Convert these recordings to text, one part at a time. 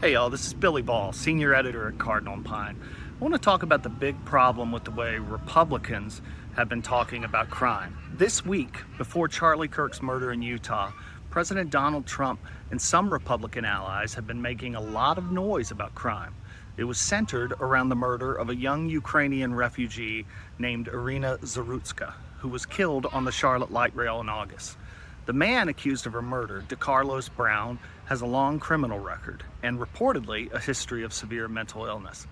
Hey y'all, this is Billy Ball, senior editor at Cardinal Pine. I want to talk about the big problem with the way Republicans have been talking about crime. This week, before Charlie Kirk's murder in Utah, President Donald Trump and some Republican allies have been making a lot of noise about crime. It was centered around the murder of a young Ukrainian refugee named Irina Zarutska, who was killed on the Charlotte light rail in August. The man accused of her murder, DeCarlos Brown, has a long criminal record and reportedly a history of severe mental illness.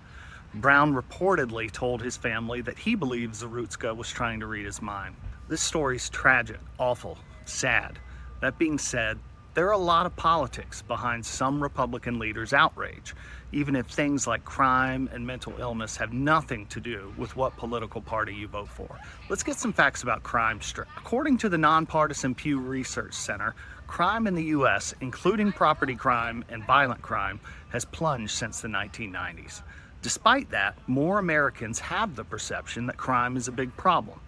Brown reportedly told his family that he believes Zarutska was trying to read his mind. This story's tragic, awful, sad. That being said, there are a lot of politics behind some Republican leaders' outrage, even if things like crime and mental illness have nothing to do with what political party you vote for. Let's get some facts about crime straight. According to the nonpartisan Pew Research Center, crime in the U.S., including property crime and violent crime, has plunged since the 1990s. Despite that, more Americans have the perception that crime is a big problem.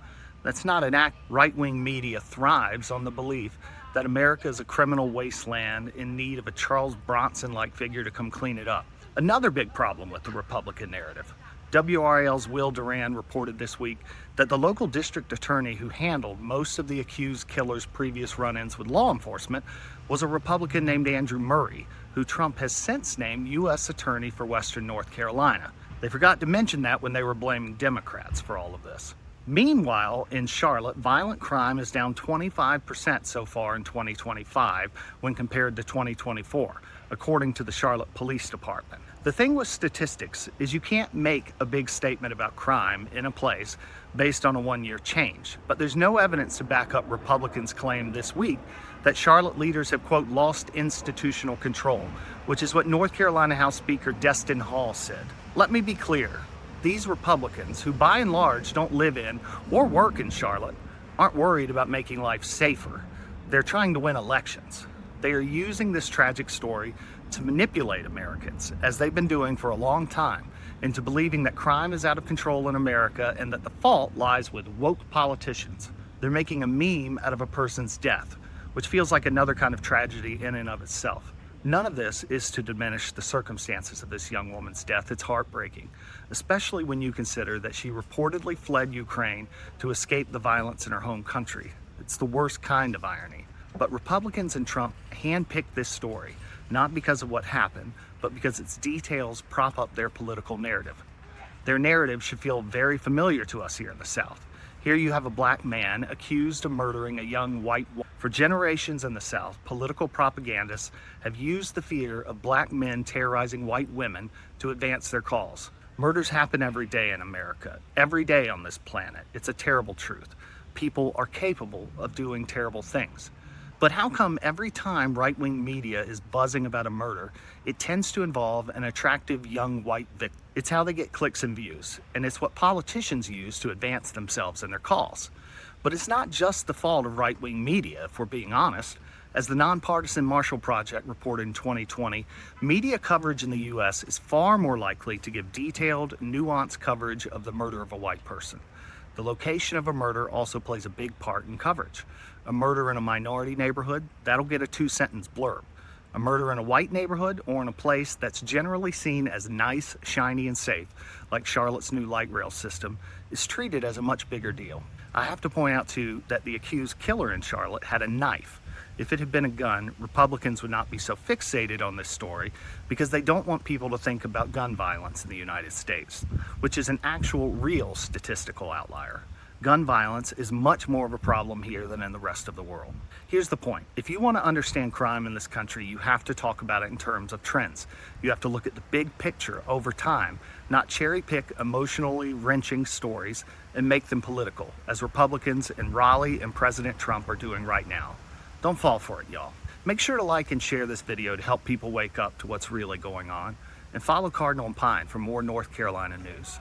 That's not an act. Right-wing media thrives on the belief that America is a criminal wasteland in need of a Charles Bronson-like figure to come clean it up. Another big problem with the Republican narrative. WRAL's Will Duran reported this week that the local district attorney who handled most of the accused killer's previous run-ins with law enforcement was a Republican named Andrew Murray, who Trump has since named U.S. Attorney for Western North Carolina. They forgot to mention that when they were blaming Democrats for all of this. Meanwhile, in Charlotte, violent crime is down 25% so far in 2025 when compared to 2024, according to the Charlotte Police Department. The thing with statistics is you can't make a big statement about crime in a place based on a one-year change, but there's no evidence to back up Republicans' claim this week that Charlotte leaders have, quote, lost institutional control, which is what North Carolina House Speaker Destin Hall said. Let me be clear. These Republicans, who by and large don't live in or work in Charlotte, aren't worried about making life safer. They're trying to win elections. They are using this tragic story to manipulate Americans, as they've been doing for a long time, into believing that crime is out of control in America and that the fault lies with woke politicians. They're making a meme out of a person's death, which feels like another kind of tragedy in and of itself. None of this is to diminish the circumstances of this young woman's death. It's heartbreaking, especially when you consider that she reportedly fled Ukraine to escape the violence in her home country. It's the worst kind of irony. But Republicans and Trump handpicked this story, not because of what happened, but because its details prop up their political narrative. Their narrative should feel very familiar to us here in the South. Here you have a black man accused of murdering a young white woman. For generations in the South, political propagandists have used the fear of black men terrorizing white women to advance their cause. Murders happen every day in America, every day on this planet. It's a terrible truth. People are capable of doing terrible things. But how come every time right-wing media is buzzing about a murder, it tends to involve an attractive young white victim? It's how they get clicks and views, and it's what politicians use to advance themselves in their cause. But it's not just the fault of right-wing media, if we're being honest. As the nonpartisan Marshall Project reported in 2020, media coverage in the U.S. is far more likely to give detailed, nuanced coverage of the murder of a white person. The location of a murder also plays a big part in coverage. A murder in a minority neighborhood, that'll get a 2-sentence blurb. A murder in a white neighborhood or in a place that's generally seen as nice, shiny, and safe, like Charlotte's new light rail system, is treated as a much bigger deal. I have to point out, too, that the accused killer in Charlotte had a knife. If it had been a gun, Republicans would not be so fixated on this story because they don't want people to think about gun violence in the United States, which is an actual, real statistical outlier. Gun violence is much more of a problem here than in the rest of the world. Here's the point. If you want to understand crime in this country, you have to talk about it in terms of trends. You have to look at the big picture over time, not cherry-pick emotionally wrenching stories and make them political, as Republicans in Raleigh and President Trump are doing right now. Don't fall for it, y'all. Make sure to like and share this video to help people wake up to what's really going on, and follow Cardinal Pine for more North Carolina news.